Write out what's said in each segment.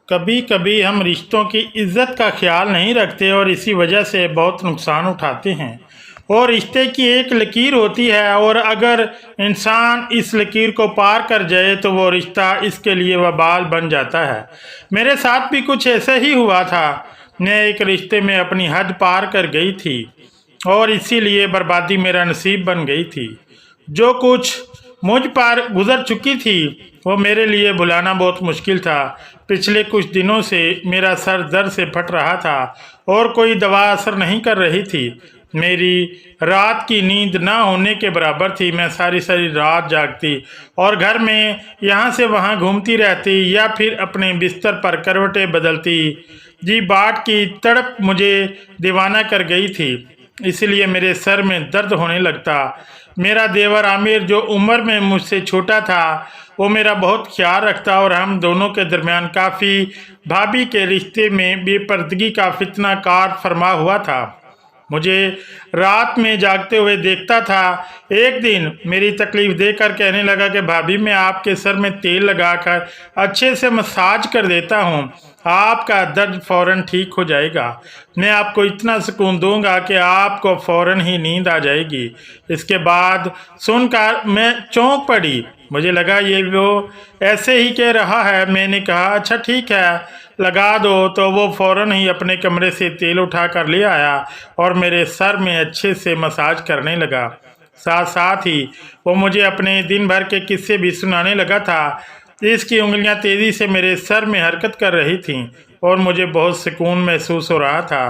کبھی کبھی ہم رشتوں کی عزت کا خیال نہیں رکھتے اور اسی وجہ سے بہت نقصان اٹھاتے ہیں۔ اور رشتے کی ایک لکیر ہوتی ہے، اور اگر انسان اس لکیر کو پار کر جائے تو وہ رشتہ اس کے لیے وبال بن جاتا ہے۔ میرے ساتھ بھی کچھ ایسا ہی ہوا تھا۔ میں ایک رشتے میں اپنی حد پار کر گئی تھی اور اسی لیے بربادی میرا نصیب بن گئی تھی۔ جو کچھ مجھ پر گزر چکی تھی وہ میرے لیے بھلانا بہت مشکل تھا۔ پچھلے کچھ دنوں سے میرا سر درد سے پھٹ رہا تھا اور کوئی دوا اثر نہیں کر رہی تھی۔ میری رات کی نیند نہ ہونے کے برابر تھی۔ میں ساری رات جاگتی اور گھر میں یہاں سے وہاں گھومتی رہتی یا پھر اپنے بستر پر کروٹیں بدلتی۔ جی باٹ کی تڑپ مجھے دیوانہ کر گئی تھی، اس لیے میرے سر میں درد ہونے لگتا۔ میرا دیور عامر جو عمر میں مجھ سے چھوٹا تھا وہ میرا بہت خیال رکھتا اور ہم دونوں کے درمیان کافی بھابھی کے رشتے میں بے پردگی کا فتنہ کار فرما ہوا تھا۔ مجھے رات میں جاگتے ہوئے دیکھتا تھا۔ ایک دن میری تکلیف دے کر کہنے لگا کہ بھابھی میں آپ کے سر میں تیل لگا کر اچھے سے مساج کر دیتا ہوں، آپ کا درد فوراً ٹھیک ہو جائے گا۔ میں آپ کو اتنا سکون دوں گا کہ آپ کو فوراً ہی نیند آ جائے گی۔ اس کے بعد سن کر میں چونک پڑی۔ مجھے لگا یہ وہ ایسے ہی کہہ رہا ہے۔ میں نے کہا اچھا ٹھیک ہے لگا دو، تو وہ فوراً ہی اپنے کمرے سے تیل اٹھا کر لے آیا اور میرے سر میں اچھے سے مساج کرنے لگا۔ ساتھ ساتھ ہی وہ مجھے اپنے دن بھر کے قصے بھی سنانے لگا تھا۔ اس کی انگلیاں تیزی سے میرے سر میں حرکت کر رہی تھیں اور مجھے بہت سکون محسوس ہو رہا تھا۔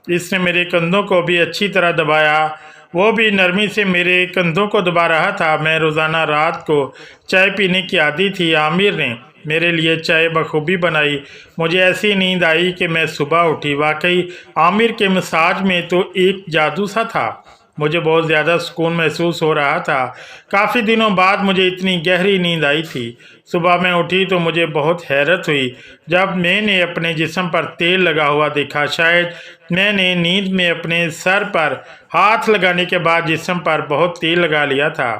اس نے میرے کندھوں کو بھی اچھی طرح دبایا، وہ بھی نرمی سے میرے کندھوں کو دبا رہا تھا۔ میں روزانہ رات کو چائے پینے کی عادی تھی۔ عامر نے میرے لیے چائے بخوبی بنائی۔ مجھے ایسی نیند آئی کہ میں صبح اٹھی۔ واقعی عامر کے مساج میں تو ایک جادو سا تھا۔ مجھے بہت زیادہ سکون محسوس ہو رہا تھا۔ کافی دنوں بعد مجھے اتنی گہری نیند آئی تھی۔ صبح میں اٹھی تو مجھے بہت حیرت ہوئی جب میں نے اپنے جسم پر تیل لگا ہوا دیکھا۔ شاید میں نے نیند میں اپنے سر پر ہاتھ لگانے کے بعد جسم پر بہت تیل لگا لیا تھا۔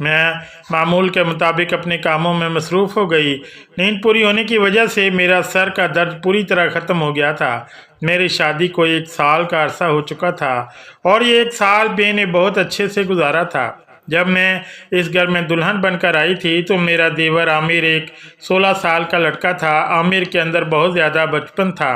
میں معمول کے مطابق اپنے کاموں میں مصروف ہو گئی۔ نیند پوری ہونے کی وجہ سے میرا سر کا درد پوری طرح ختم ہو گیا تھا۔ میری شادی کو 1 سال کا عرصہ ہو چکا تھا اور یہ 1 سال میں نے بہت اچھے سے گزارا تھا۔ جب میں اس گھر میں دلہن بن کر آئی تھی تو میرا دیور عامر ایک 16 سال کا لڑکا تھا۔ عامر کے اندر بہت زیادہ بچپن تھا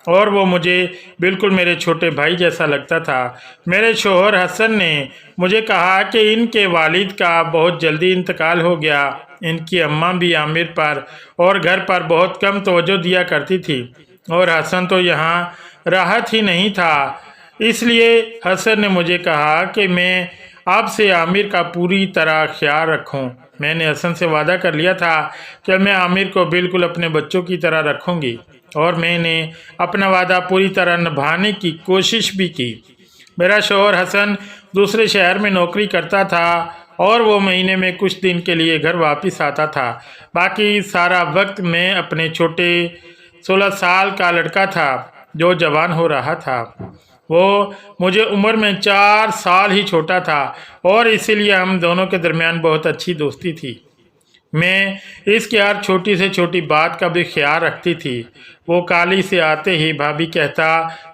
اور وہ مجھے بالکل میرے چھوٹے بھائی جیسا لگتا تھا۔ میرے شوہر حسن نے مجھے کہا کہ ان کے والد کا بہت جلدی انتقال ہو گیا۔ ان کی اماں بھی عامر پر اور گھر پر بہت کم توجہ دیا کرتی تھی اور حسن تو یہاں راحت ہی نہیں تھا۔ اس لیے حسن نے مجھے کہا کہ میں اب سے عامر کا پوری طرح خیال رکھوں۔ میں نے حسن سے وعدہ کر لیا تھا کہ میں عامر کو بالکل اپنے بچوں کی طرح رکھوں گی اور میں نے اپنا وعدہ پوری طرح نبھانے کی کوشش بھی کی۔ میرا شوہر حسن دوسرے شہر میں نوکری کرتا تھا اور وہ مہینے میں کچھ دن کے لیے گھر واپس آتا تھا۔ باقی سارا وقت میں اپنے چھوٹے 16 سال کا لڑکا تھا جو جوان ہو رہا تھا۔ وہ مجھے عمر میں 4 سال ہی چھوٹا تھا اور اسی لیے ہم دونوں کے درمیان بہت اچھی دوستی تھی۔ میں اس کی ہر چھوٹی سے چھوٹی بات کا بھی خیال رکھتی تھی۔ وہ کالی سے آتے ہی بھابھی کہتا،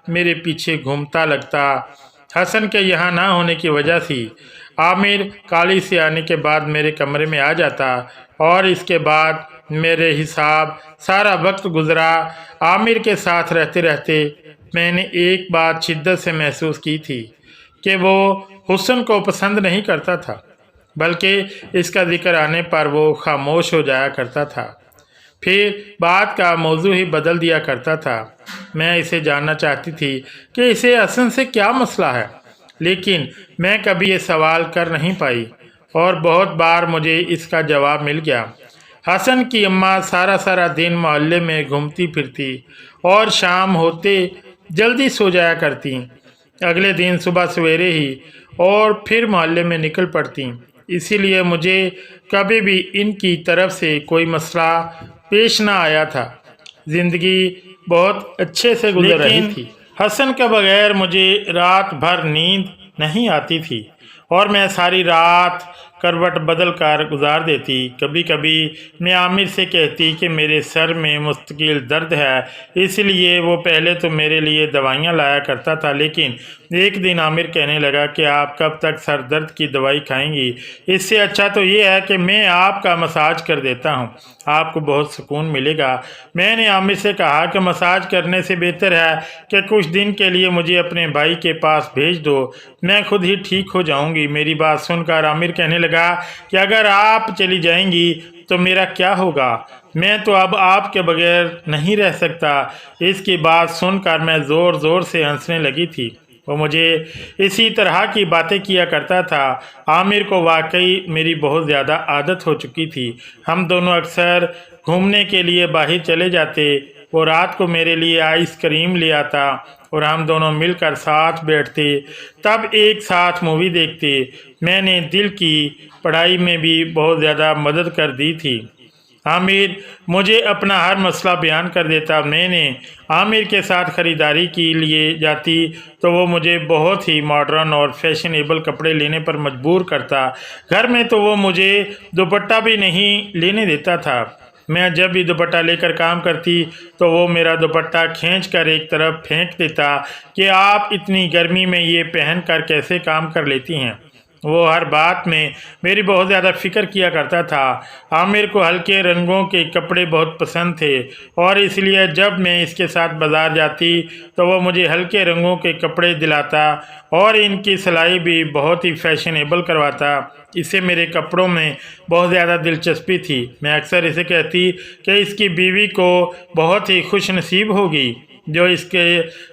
میرے پیچھے گھومتا لگتا۔ حسن کے یہاں نہ ہونے کی وجہ تھی۔ عامر کالی سے آنے کے بعد میرے کمرے میں آ جاتا اور اس کے بعد میرے حساب سارا وقت گزرا۔ عامر کے ساتھ رہتے رہتے میں نے ایک بات شدت سے محسوس کی تھی کہ وہ حسن کو پسند نہیں کرتا تھا، بلکہ اس کا ذکر آنے پر وہ خاموش ہو جایا کرتا تھا، پھر بات کا موضوع ہی بدل دیا کرتا تھا۔ میں اسے جاننا چاہتی تھی کہ اسے حسن سے کیا مسئلہ ہے، لیکن میں کبھی یہ سوال کر نہیں پائی اور بہت بار مجھے اس کا جواب مل گیا۔ حسن کی اماں سارا دن محلے میں گھومتی پھرتی اور شام ہوتے جلدی سو جایا کرتی۔ اگلے دن صبح سویرے ہی اور پھر محلے میں نکل پڑتی۔ اسی لیے مجھے کبھی بھی ان کی طرف سے کوئی مسئلہ پیش نہ آیا تھا۔ زندگی بہت اچھے سے گزر رہی تھی۔ حسن کے بغیر مجھے رات بھر نیند نہیں آتی تھی اور میں ساری رات करवट बदल कर गुजार देती। कभी कभी मैं आमिर से कहती कि मेरे सर में मुस्तकिल दर्द है, इसलिए वो पहले तो मेरे लिए दवाइयाँ लाया करता था, लेकिन एक दिन आमिर कहने लगा कि आप कब तक सर दर्द की दवाई खाएंगी, इससे अच्छा तो ये है कि मैं आपका मसाज कर देता हूँ, आपको बहुत सुकून मिलेगा। मैंने आमिर से कहा कि मसाज करने से बेहतर है कि कुछ दिन के लिए मुझे अपने भाई के पास भेज दो, मैं खुद ही ठीक हो जाऊंगी। मेरी बात सुनकर आमिर कहने लगा कि अगर आप चली जाएंगी तो मेरा क्या होगा, मैं तो अब आपके बगैर नहीं रह सकता। इसकी बात सुनकर मैं ज़ोर ज़ोर से हंसने लगी थी। वो मुझे इसी तरह की बातें किया करता था। आमिर को वाकई मेरी बहुत ज़्यादा आदत हो चुकी थी। हम दोनों अक्सर घूमने के लिए बाहर चले जाते। वो रात को मेरे लिए आइसक्रीम ले आता और हम दोनों मिलकर साथ बैठते, तब एक साथ मूवी देखते। मैंने दिल की पढ़ाई में भी बहुत ज़्यादा मदद कर दी थी। आमिर मुझे अपना हर मसला बयान कर देता। मैंने आमिर के साथ ख़रीदारी के लिए जाती तो वो मुझे बहुत ही मॉडर्न और फैशनेबल कपड़े लेने पर मजबूर करता। घर में तो वो मुझे दुपट्टा भी नहीं लेने देता था। मैं जब भी दुपट्टा लेकर काम करती तो वो मेरा दुपट्टा खींचकर एक तरफ फेंक देता कि आप इतनी गर्मी में ये पहन कर कैसे काम कर लेती हैं। वो हर बात में मेरी बहुत ज़्यादा फ़िक्र किया करता था। आमिर को हल्के रंगों के कपड़े बहुत पसंद थे और इसलिए जब मैं इसके साथ बाज़ार जाती तो वो मुझे हल्के रंगों के कपड़े दिलाता और इनकी सिलाई भी बहुत ही फैशनेबल करवाता। इसे मेरे कपड़ों में बहुत ज़्यादा दिलचस्पी थी। मैं अक्सर इसे कहती कि इसकी बीवी को बहुत ही खुश नसीब होगी जो इसके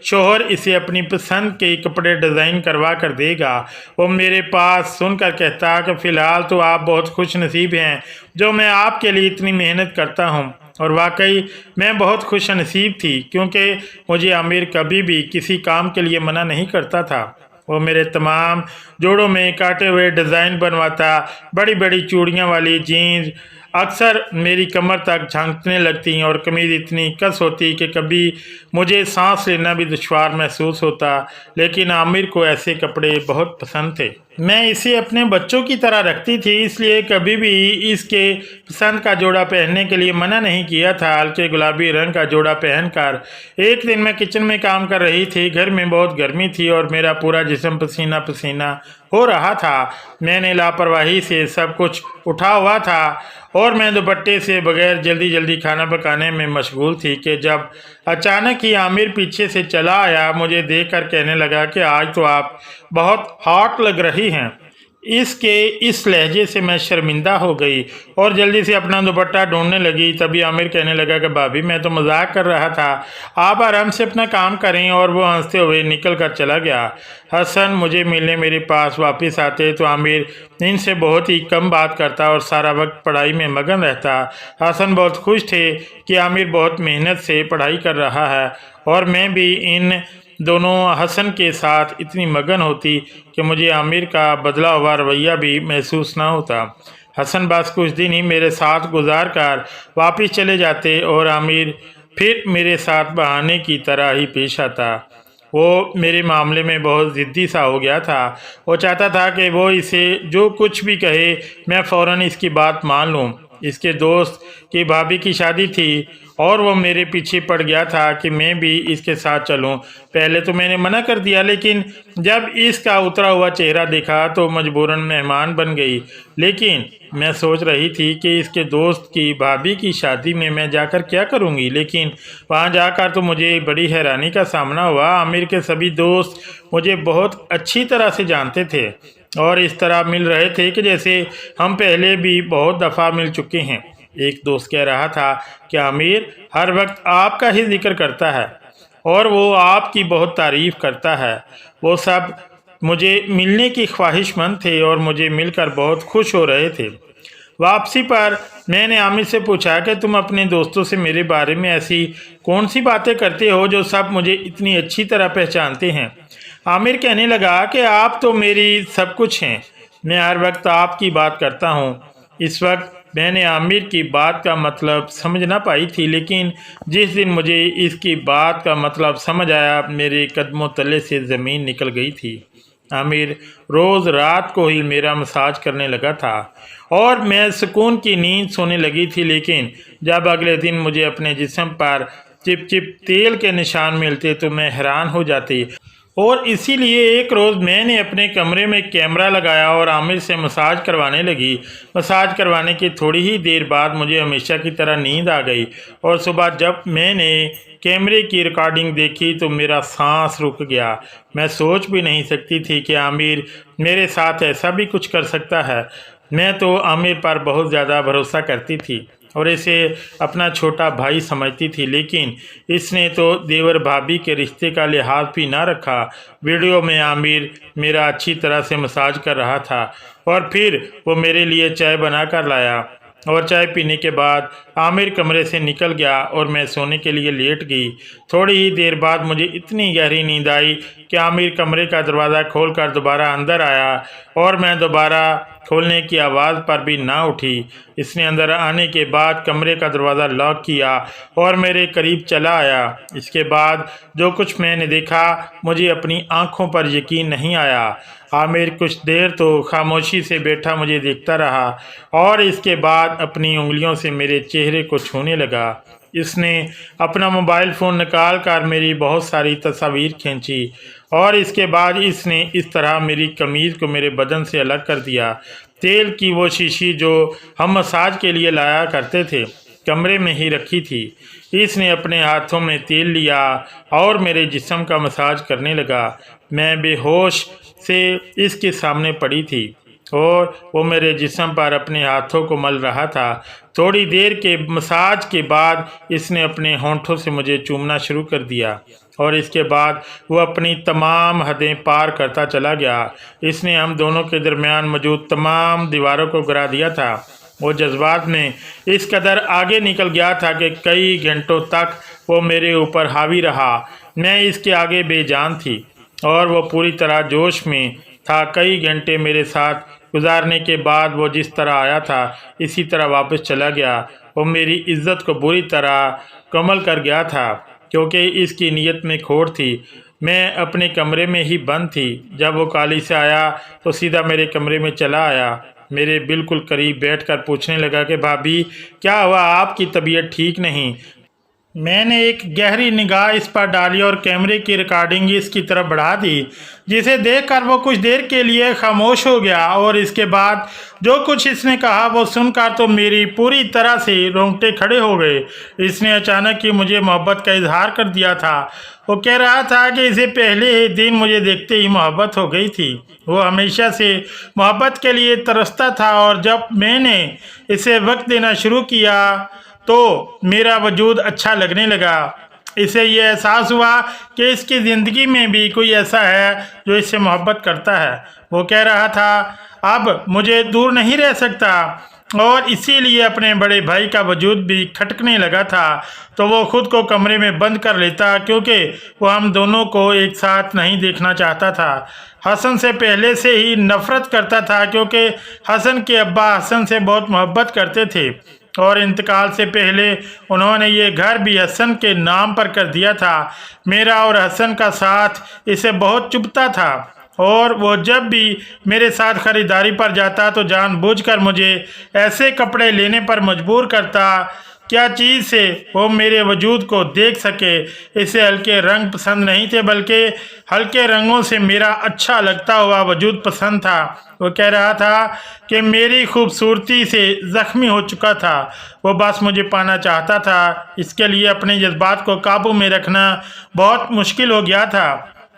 शोहर इसे अपनी पसंद के कपड़े डिज़ाइन करवा कर देगा। वो मेरे पास सुनकर कहता कि फ़िलहाल तो आप बहुत खुश नसीब हैं जो मैं आपके लिए इतनी मेहनत करता हूँ। और वाकई मैं बहुत खुश नसीब थी क्योंकि मुझे आमिर कभी भी किसी काम के लिए मना नहीं करता था। वो मेरे तमाम जोड़ों में काटे हुए डिज़ाइन बनवाता। बड़ी बड़ी चूड़ियाँ वाली जीन्स अक्सर मेरी कमर तक झांकने लगती और कमीज़ इतनी कस होती कि कभी मुझे सांस लेना भी दुश्वार महसूस होता, लेकिन आमिर को ऐसे कपड़े बहुत पसंद थे। मैं इसे अपने बच्चों की तरह रखती थी, इसलिए कभी भी इसके पसंद का जोड़ा पहनने के लिए मना नहीं किया था। हल्के गुलाबी रंग का जोड़ा पहनकर एक दिन मैं किचन में काम कर रही थी। घर में बहुत गर्मी थी और मेरा पूरा जिस्म पसीना पसीना हो रहा था। मैंने लापरवाही से सब कुछ उठा हुआ था और मैं दुपट्टे से बगैर जल्दी जल्दी खाना पकाने में मशगूल थी कि जब अचानक ही आमिर पीछे से चला आया। मुझे देखकर कहने लगा कि आज तो आप बहुत हॉट लग रही हैं। इसके इस लहजे से मैं शर्मिंदा हो गई और जल्दी से अपना दुपट्टा ढूंढने लगी। तभी आमिर कहने लगा कि भाभी मैं तो मजाक कर रहा था, आप आराम से अपना काम करें। और वो हंसते हुए निकल कर चला गया। हसन मुझे मिलने मेरे पास वापस आते तो आमिर इनसे बहुत ही कम बात करता और सारा वक्त पढ़ाई में मगन रहता। हसन बहुत खुश थे कि आमिर बहुत मेहनत से पढ़ाई कर रहा है और मैं भी इन दोनों हसन के साथ इतनी मगन होती कि मुझे आमिर का बदला हुआ रवैया भी महसूस ना होता। हसन बस कुछ दिन ही मेरे साथ गुजार कर वापस चले जाते और आमिर फिर मेरे साथ बहाने की तरह ही पेश आता। वो मेरे मामले में बहुत ज़िद्दी सा हो गया था। वो चाहता था कि वो इसे जो कुछ भी कहे मैं फ़ौरन इसकी बात मान लूँ। इसके दोस्त की भाभी की शादी थी और वो मेरे पीछे पड़ गया था कि मैं भी इसके साथ चलूं। पहले तो मैंने मना कर दिया, लेकिन जब इसका उतरा हुआ चेहरा देखा तो मजबूरन मेहमान बन गई। लेकिन मैं सोच रही थी कि इसके दोस्त की भाभी की शादी में मैं जाकर क्या करूंगी, लेकिन वहां जाकर तो मुझे बड़ी हैरानी का सामना हुआ। आमिर के सभी दोस्त मुझे बहुत अच्छी तरह से जानते थे और इस तरह मिल रहे थे कि जैसे हम पहले भी बहुत दफ़ा मिल चुके हैं। एक दोस्त कह रहा था कि आमिर हर वक्त आपका ही जिक्र करता है और वो आपकी बहुत तारीफ़ करता है। वो सब मुझे मिलने की ख्वाहिशमंद थे और मुझे मिलकर बहुत खुश हो रहे थे। वापसी पर मैंने आमिर से पूछा कि तुम अपने दोस्तों से मेरे बारे में ऐसी कौन सी बातें करते हो जो सब मुझे इतनी अच्छी तरह पहचानते हैं। आमिर कहने लगा कि आप तो मेरी सब कुछ हैं, मैं हर वक्त आपकी बात करता हूँ। इस वक्त मैंने आमिर की बात का मतलब समझ ना पाई थी, लेकिन जिस दिन मुझे इसकी बात का मतलब समझ आया मेरे कदमों तले से ज़मीन निकल गई थी। आमिर रोज़ रात को ही मेरा मसाज करने लगा था और मैं सुकून की नींद सोने लगी थी। लेकिन जब अगले दिन मुझे अपने जिस्म पर चिप चिप तेल के निशान मिलते तो मैं हैरान हो जाती और इसीलिए एक रोज़ मैंने अपने कमरे में कैमरा लगाया और आमिर से मसाज करवाने लगी। मसाज करवाने की थोड़ी ही देर बाद मुझे हमेशा की तरह नींद आ गई और सुबह जब मैंने कैमरे की रिकॉर्डिंग देखी तो मेरा सांस रुक गया। मैं सोच भी नहीं सकती थी कि आमिर मेरे साथ ऐसा भी कुछ कर सकता है। मैं तो आमिर पर बहुत ज़्यादा भरोसा करती थी और इसे अपना छोटा भाई समझती थी, लेकिन इसने तो देवर भाभी के रिश्ते का लिहाज भी ना रखा। वीडियो में आमिर मेरा अच्छी तरह से मसाज कर रहा था और फिर वो मेरे लिए चाय बना कर लाया और चाय पीने के बाद आमिर कमरे से निकल गया और मैं सोने के लिए लेट गई। थोड़ी ही देर बाद मुझे इतनी गहरी नींद आई कि आमिर कमरे का दरवाज़ा खोलकर दोबारा अंदर आया और मैं दोबारा खोलने की आवाज़ पर भी ना उठी। इसने अंदर आने के बाद कमरे का दरवाज़ा लॉक किया और मेरे करीब चला आया। इसके बाद जो कुछ मैंने देखा मुझे अपनी आंखों पर यकीन नहीं आया। आमिर कुछ देर तो खामोशी से बैठा मुझे देखता रहा और इसके बाद अपनी उंगलियों से मेरे चेहरे को छूने लगा। इसने अपना मोबाइल फ़ोन निकाल कर मेरी बहुत सारी तस्वीर खींची और इसके बाद इसने इस तरह मेरी कमीज़ को मेरे बदन से अलग कर दिया। तेल की वो शीशी जो हम मसाज के लिए लाया करते थे कमरे में ही रखी थी। इसने अपने हाथों में तेल लिया और मेरे जिस्म का मसाज करने लगा। मैं बेहोश से इसके सामने पड़ी थी और वो मेरे जिस्म पर अपने हाथों को मल रहा था। थोड़ी देर के मसाज के बाद इसने अपने होंठों से मुझे चूमना शुरू कर दिया और इसके बाद वो अपनी तमाम हदें पार करता चला गया। इसने हम दोनों के दरमियान मौजूद तमाम दीवारों को गिरा दिया था। वो जज्बात में इस कदर आगे निकल गया था कि कई घंटों तक वो मेरे ऊपर हावी रहा। मैं इसके आगे बेजान थी और वो पूरी तरह जोश में था। कई घंटे मेरे साथ गुजारने के बाद वो जिस तरह आया था इसी तरह वापस चला गया। वो मेरी इज्जत को बुरी तरह कमल कर गया था क्योंकि इसकी नीयत में खोट थी। मैं अपने कमरे में ही बंद थी। जब वो काली से आया तो सीधा मेरे कमरे में चला आया। मेरे बिल्कुल करीब बैठकर पूछने लगा कि भाभी क्या हुआ, आपकी तबीयत ठीक नहीं। मैंने एक गहरी निगाह इस पर डाली और कैमरे की रिकॉर्डिंग इसकी तरफ बढ़ा दी, जिसे देखकर वो कुछ देर के लिए खामोश हो गया और इसके बाद जो कुछ इसने कहा वो सुनकर तो मेरी पूरी तरह से रोंगटे खड़े हो गए। इसने अचानक ही मुझे मोहब्बत का इजहार कर दिया था। वो कह रहा था कि इसे पहले ही दिन मुझे देखते ही मोहब्बत हो गई थी। वो हमेशा से मोहब्बत के लिए तरसता था और जब मैंने इसे वक्त देना शुरू किया तो मेरा वजूद अच्छा लगने लगा। इसे ये एहसास हुआ कि इसकी ज़िंदगी में भी कोई ऐसा है जो इससे मोहब्बत करता है। वो कह रहा था अब मुझे दूर नहीं रह सकता और इसीलिए अपने बड़े भाई का वजूद भी खटकने लगा था तो वो ख़ुद को कमरे में बंद कर लेता क्योंकि वो हम दोनों को एक साथ नहीं देखना चाहता था। हसन से पहले से ही नफ़रत करता था क्योंकि हसन के अब्बा हसन से बहुत मोहब्बत करते थे और इंतकाल से पहले उन्होंने ये घर भी हसन के नाम पर कर दिया था। मेरा और हसन का साथ इसे बहुत चुभता था और वो जब भी मेरे साथ ख़रीदारी पर जाता तो जानबूझकर मुझे ऐसे कपड़े लेने पर मजबूर करता क्या चीज़ से वो मेरे वजूद को देख सके। इसे हल्के रंग पसंद नहीं थे बल्कि हल्के रंगों से मेरा अच्छा लगता हुआ वजूद पसंद था। वो कह रहा था कि मेरी खूबसूरती से ज़ख्मी हो चुका था। वो बस मुझे पाना चाहता था। इसके लिए अपने जज्बात को काबू में रखना बहुत मुश्किल हो गया था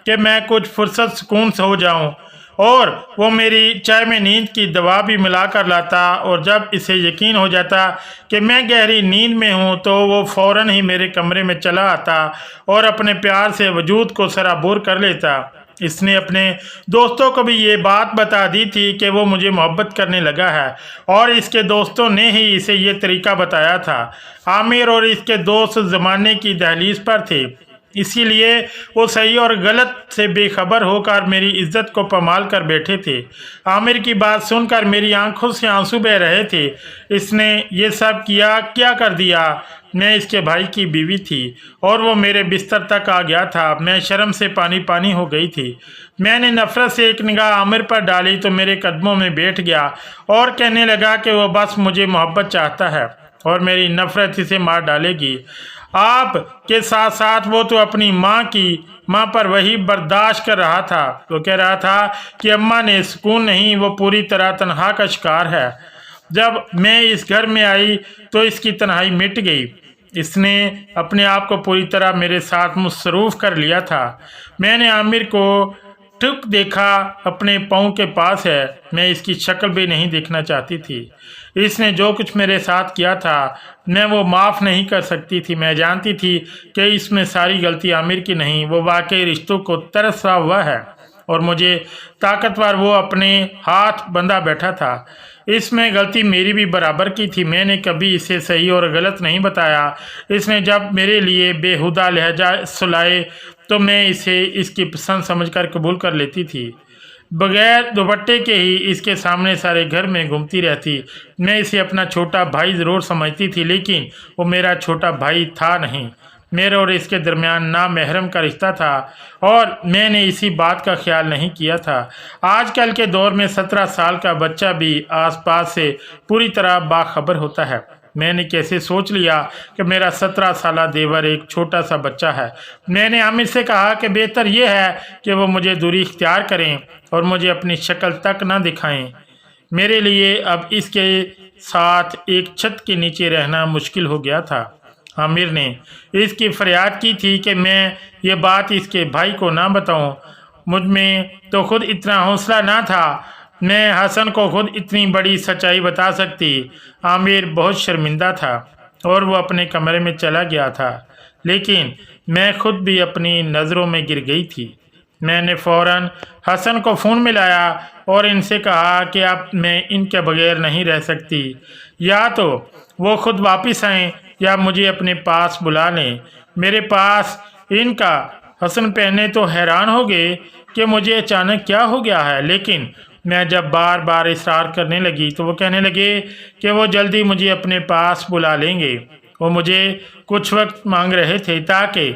कि मैं कुछ फुर्सत सुकून से हो जाऊं और वो मेरी चाय में नींद की दवा भी मिला कर लाता और जब इसे यकीन हो जाता कि मैं गहरी नींद में हूँ तो वो फ़ौरन ही मेरे कमरे में चला आता और अपने प्यार से वजूद को सराबोर कर लेता। इसने अपने दोस्तों को भी ये बात बता दी थी कि वो मुझे मोहब्बत करने लगा है और इसके दोस्तों ने ही इसे ये तरीका बताया था। आमिर और इसके दोस्त ज़माने की दहलीज पर थे। इसी लिए वो सही और गलत से बेखबर होकर मेरी इज्जत को पमाल कर बैठे थे। आमिर की बात सुनकर मेरी आंखों से आंसू बह रहे थे। इसने ये सब क्या कर दिया? मैं इसके भाई की बीवी थी और वो मेरे बिस्तर तक आ गया था। मैं शर्म से पानी पानी हो गई थी। मैंने नफरत से एक निगाह आमिर पर डाली तो मेरे कदमों में बैठ गया और कहने लगा कि वो बस मुझे मोहब्बत चाहता है और मेरी नफरत इसे मार डालेगी। आप के साथ साथ वो तो अपनी माँ पर वही बर्दाश्त कर रहा था। वो कह रहा था कि अम्मा ने सुकून नहीं, वो पूरी तरह तन्हा का शिकार है। जब मैं इस घर में आई तो इसकी तन्हाई मिट गई। इसने अपने आप को पूरी तरह मेरे साथ मसरूफ़ कर लिया था। मैंने आमिर को टुक देखा, अपने पाँव के पास है। मैं इसकी शक्ल भी नहीं देखना चाहती थी। इसने जो कुछ मेरे साथ किया था मैं वो माफ़ नहीं कर सकती थी। मैं जानती थी कि इसमें सारी गलती आमिर की नहीं, वो वाकई रिश्तों को तरसा हुआ है और मुझे ताकतवर वो अपने हाथ बंधा बैठा था। इसमें गलती मेरी भी बराबर की थी। मैंने कभी इसे सही और गलत नहीं बताया। इसने जब मेरे लिए बेहुदा लहजा सुलाए तो मैं इसे इसकी पसंद समझकर कबूल कर लेती थी। बगैर दुपट्टे के ही इसके सामने सारे घर में घूमती रहती। मैं इसे अपना छोटा भाई ज़रूर समझती थी, लेकिन वो मेरा छोटा भाई था नहीं। मेरे और इसके दरमियान नामहरम का रिश्ता था और मैंने इसी बात का ख्याल नहीं किया था। आजकल के दौर में 17 साल का बच्चा भी आसपास से पूरी तरह बाखबर होता है। मैंने कैसे सोच लिया कि मेरा 17 साला देवर एक छोटा सा बच्चा है। मैंने आमिर से कहा कि बेहतर यह है कि वो मुझे दूरी इख्तियार करें और मुझे अपनी शक्ल तक न दिखाएं। मेरे लिए अब इसके साथ एक छत के नीचे रहना मुश्किल हो गया था। आमिर ने इसकी फरियाद की थी कि मैं ये बात इसके भाई को ना बताऊं। मुझ में तो खुद इतना हौसला ना था। मैं हसन को खुद इतनी बड़ी सच्चाई बता सकती। आमिर बहुत शर्मिंदा था और वो अपने कमरे में चला गया था, लेकिन मैं खुद भी अपनी नज़रों में गिर गई थी। मैंने फ़ौरन हसन को फ़ोन मिलाया और इनसे कहा कि अब मैं इनके बगैर नहीं रह सकती। या तो वो खुद वापस आएँ या मुझे अपने पास बुला लें। मेरे पास इनका हसन पहने तो हैरान हो गए कि मुझे अचानक क्या हो गया है, लेकिन मैं जब बार बार इसरार करने लगी तो वो कहने लगे कि वो जल्दी मुझे अपने पास बुला लेंगे। वो मुझे कुछ वक्त मांग रहे थे ताकि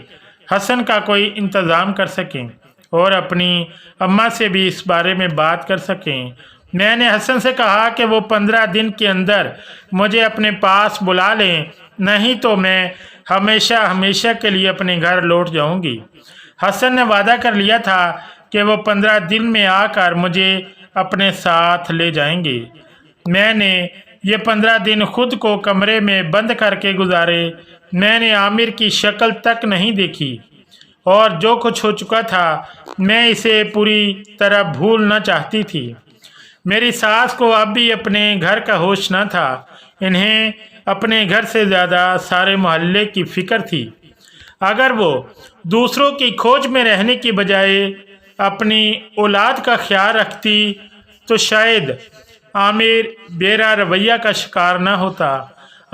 हसन का कोई इंतज़ाम कर सकें और अपनी अम्मा से भी इस बारे में बात कर सकें। मैंने हसन से कहा कि वो 15 दिन के अंदर मुझे अपने पास बुला लें, नहीं तो मैं हमेशा के लिए अपने घर लौट जाऊंगी। हसन ने वादा कर लिया था कि वो 15 दिन में आकर मुझे अपने साथ ले जाएंगे। मैंने ये 15 दिन खुद को कमरे में बंद करके गुजारे। मैंने आमिर की शक्ल तक नहीं देखी और जो कुछ हो चुका था मैं इसे पूरी तरह भूलना चाहती थी। मेरी सास को अब भी अपने घर का होश न था। इन्हें अपने घर से ज़्यादा सारे मोहल्ले की फ़िक्र थी। अगर वो दूसरों की खोज में रहने की बजाय अपनी औलाद का ख्याल रखती तो शायद आमिर बेरा रवैया का शिकार न होता।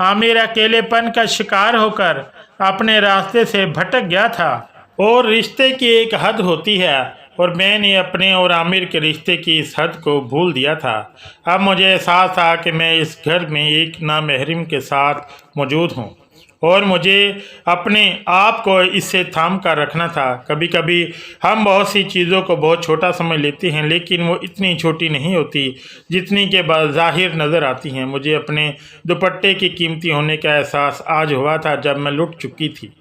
आमिर अकेलेपन का शिकार होकर अपने रास्ते से भटक गया था। और रिश्ते की एक हद होती है और मैंने अपने और आमिर के रिश्ते की इस हद को भूल दिया था। अब मुझे एहसास था कि मैं इस घर में एक नामहरम के साथ मौजूद हूँ और मुझे अपने आप को इससे थाम कर रखना था। कभी कभी हम बहुत सी चीज़ों को बहुत छोटा समझ लेते हैं, लेकिन वो इतनी छोटी नहीं होती जितनी के बाज़ाहिर नज़र आती हैं। मुझे अपने दुपट्टे की कीमती होने का एहसास आज हुआ था जब मैं लुट चुकी थी।